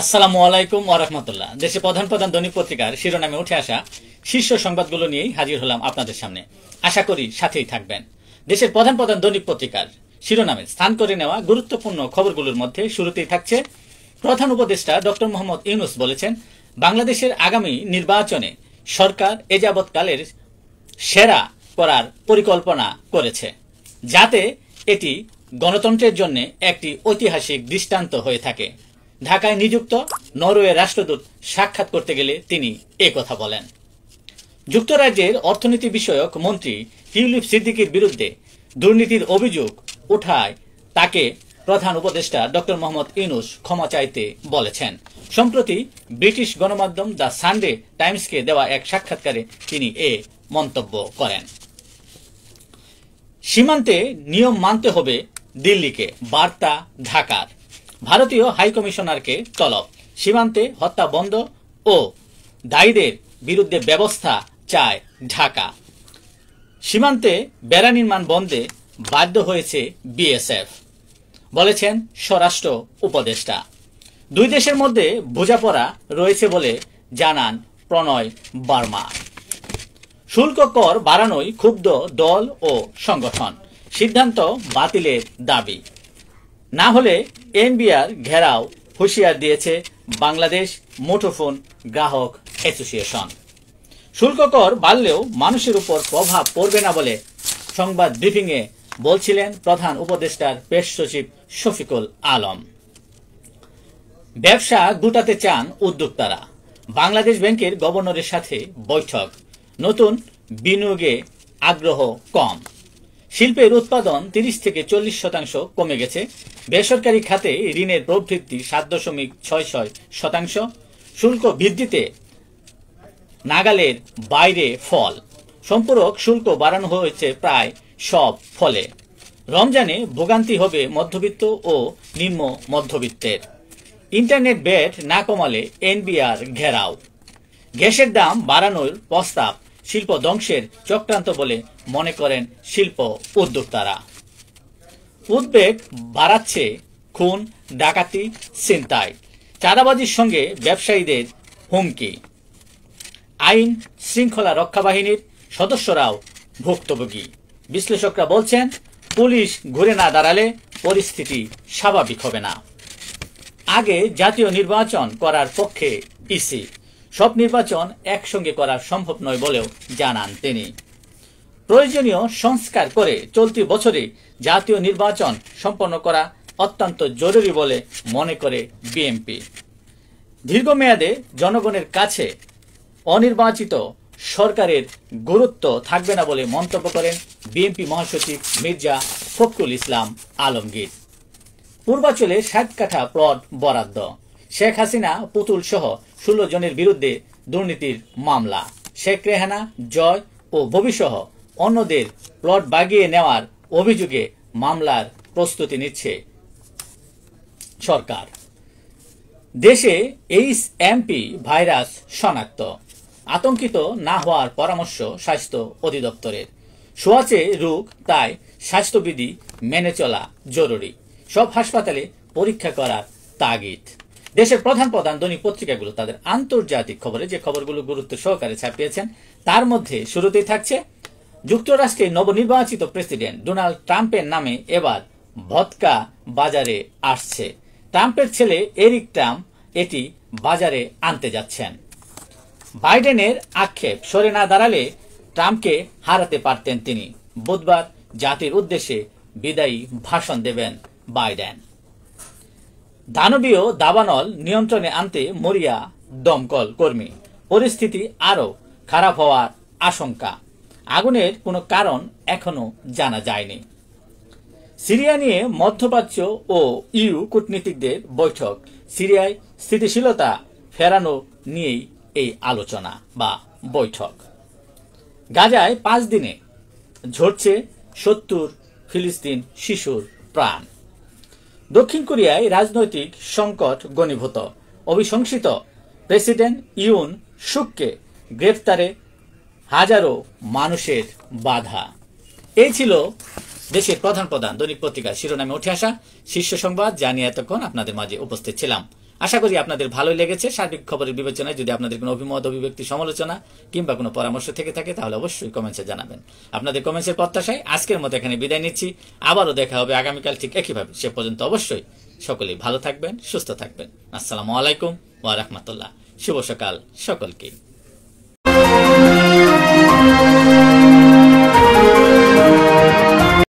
আসসালামু আলাইকুম ওয়া রাহমাতুল্লাহ। দেশে প্রধান প্রধান দৈনিক পত্রিকার শিরোনামে উঠে আসা শীর্ষ সংবাদগুলো নিয়েই হাজির হলাম আপনাদের সামনে। আশা করি সাথেই থাকবেন। দেশের প্রধান প্রধান দৈনিক পত্রিকার শিরোনামে স্থান করে নেওয়া গুরুত্বপূর্ণ খবরগুলোর মধ্যে শুরুতেই থাকছে, প্রধান উপদেষ্টা ডক্টর মোহাম্মদ ইউনূস বলেছেন, বাংলাদেশের আগামী নির্বাচনে সরকার এ যাবৎকালের সেরা করার পরিকল্পনা করেছে, যাতে এটি গণতন্ত্রের জন্য একটি ঐতিহাসিক দৃষ্টান্ত হয়ে থাকে। ঢাকায় নিযুক্ত নরওয়ে রাষ্ট্রদূত সাক্ষাৎ করতে গেলে তিনি একথা বলেন। যুক্তরাজ্যের অর্থনীতি বিষয়ক মন্ত্রী টিউলিপ সিদ্দিকীর বিরুদ্ধে দুর্নীতির অভিযোগ ওঠায় তাকে প্রধান উপদেষ্টা ডক্টর মোহাম্মদ ইউনূস ক্ষমা চাইতে বলেছেন। সম্প্রতি ব্রিটিশ গণমাধ্যম দ্য সানডে টাইমসকে দেওয়া এক সাক্ষাৎকারে তিনি এ মন্তব্য করেন। সীমান্তে নিয়ম মানতে হবে দিল্লিকে, বার্তা ঢাকার। ভারতীয় হাইকমিশনারকে তলব, সীমান্তে হত্যা বন্ধ ও দায়ীদের বিরুদ্ধে ব্যবস্থা চায় ঢাকা। সীমান্তে বেড়া নির্মাণ বন্ধে বাধ্য হয়েছে বিএসএফ, বলেছেন স্বরাষ্ট্র উপদেষ্টা। দুই দেশের মধ্যে বোঝাপড়া রয়েছে বলে জানান প্রণয় বার্মা। শুল্ক কর বাড়ানোয় ক্ষুব্ধ দল ও সংগঠন, সিদ্ধান্ত বাতিলের দাবি। না হলে এনবিআর ঘেরাও হুঁশিয়ার দিয়েছে বাংলাদেশ মুঠোফোন গ্রাহক অ্যাসোসিয়েশন। শুল্ক কর বাড়লেও মানুষের উপর প্রভাব পড়বে না বলে সংবাদ ব্রিফিংয়ে বলছিলেন প্রধান উপদেষ্টার প্রেস সচিব শফিকুল আলম। ব্যবসা গুটাতে চান উদ্যোক্তারা, বাংলাদেশ ব্যাংকের গভর্নরের সাথে বৈঠক। নতুন বিনিয়োগে আগ্রহ কম, শিল্পের উৎপাদন 30 থেকে 40% কমে গেছে। বেসরকারি খাতে ঋণের প্রবৃদ্ধি 7.66%। শুল্ক বৃদ্ধিতে নাগালের বাইরে ফল, সম্পূরক শুল্ক বাড়ানো হয়েছে প্রায় সব ফলে। রমজানে ভোগান্তি হবে মধ্যবিত্ত ও নিম্ন মধ্যবিত্তের। ইন্টারনেট ব্যাট না কমালে এনবিআর ঘেরাও। গ্যাসের দাম বাড়ানোর প্রস্তাব শিল্প ধ্বংসের চক্রান্ত বলে মনে করেন শিল্প উদ্যোক্তারা। উদ্বেগ বাড়াচ্ছে খুন, ডাকাতি, ছিনতাই, চাঁদাবাজির সঙ্গে ব্যবসায়ীদের হুমকি। আইন শৃঙ্খলা রক্ষা বাহিনীর সদস্যরাও ভুক্তভোগী। বিশ্লেষকরা বলছেন, পুলিশ ঘুরে না দাঁড়ালে পরিস্থিতি স্বাভাবিক হবে না। আগে জাতীয় নির্বাচন করার পক্ষে ইসি, সব নির্বাচন একসঙ্গে করা সম্ভব নয় বলেও জানান তিনি। প্রয়োজনীয় সংস্কার করে চলতি বছরে জাতীয় নির্বাচন সম্পন্ন করা অত্যন্ত জরুরি বলে মনে করে বিএনপি। দীর্ঘমেয়াদে জনগণের কাছে অনির্বাচিত সরকারের গুরুত্ব থাকবে না বলে মন্তব্য করেন বিএনপি মহাসচিব মির্জা ফখরুল ইসলাম আলমগীর। পূর্বাঞ্চলে 60 কাঠা প্লট বরাদ্দ, শেখ হাসিনা পুতুল সহ 16 জনের বিরুদ্ধে দুর্নীতির মামলা। শেখ রেহানা, জয় ও ববি সহ অন্যদের প্লট বাগিয়ে নেওয়ার অভিযোগে মামলার প্রস্তুতি নিচ্ছে সরকার। দেশে এইচএমপি ভাইরাস শনাক্ত, আতঙ্কিত না হওয়ার পরামর্শ স্বাস্থ্য অধিদপ্তরের। ছোঁয়াচে রোগ, তাই স্বাস্থ্যবিধি মেনে চলা জরুরি। সব হাসপাতালে পরীক্ষা করার তাগিদ। দেশের প্রধান প্রধান দৈনিক পত্রিকাগুলো তাদের আন্তর্জাতিক খবরে যে খবরগুলো গুরুত্ব সহকারে ছাপিয়েছেন, তার মধ্যে শুরুতেই থাকছে, যুক্তরাষ্ট্রের নবনির্বাচিত প্রেসিডেন্ট ডোনাল্ড ট্রাম্পের নামে এবার ভদকা বাজারে আসছে। ট্রাম্পের ছেলে এরিক ট্রাম্প এটি বাজারে আনতে যাচ্ছেন। বাইডেনের আক্ষেপ, সরে না দাঁড়ালে ট্রাম্পকে হারাতে পারতেন তিনি। বুধবার জাতির উদ্দেশ্যে বিদায়ী ভাষণ দেবেন বাইডেন। দানবীয় দাবানল নিয়ন্ত্রণে আনতে মরিয়া দমকল কর্মী, পরিস্থিতি আরও খারাপ হওয়ার আশঙ্কা। আগুনের কোনো কারণ এখনো জানা যায়নি। সিরিয়া নিয়ে মধ্যপ্রাচ্য ও ইউ কূটনীতিকদের বৈঠক, সিরিয়ায় স্থিতিশীলতা ফেরানো নিয়েই এই আলোচনা বা বৈঠক। গাজায় 5 দিনে ঝরছে 70 ফিলিস্তিন শিশুর প্রাণ। দক্ষিণ কোরিয়ায় রাজনৈতিক সংকট ঘনীভূত, অভিশংসিত প্রেসিডেন্ট ইউন সুককে গ্রেফতারে হাজারো মানুষের বাধা। এই ছিল দেশের প্রধান প্রধান দৈনিক পত্রিকার শিরোনামে উঠে আসা শীর্ষ সংবাদ, যা নিয়ে এতক্ষণ আপনাদের মাঝে উপস্থিত ছিলাম। আশা করি আপনাদের ভালোই লেগেছে। সার্বিক খবরের বিবেচনায় যদি আপনাদের কোনো অভিমত, অভিব্যক্তি, সমালোচনা কিংবা কোনো পরামর্শ থেকে থাকে তাহলে অবশ্যই কমেন্টসে জানাবেন। আপনাদের কমেন্টসের প্রত্যাশায় আজকের মতো এখানে বিদায় নিচ্ছি। আবারও দেখা হবে আগামীকাল ঠিক একইভাবে। সে পর্যন্ত অবশ্যই সকলেই ভালো থাকবেন, সুস্থ থাকবেন। আসসালামু আলাইকুম ওয়া রাহমাতুল্লাহ। শুভ সকাল সকলকে।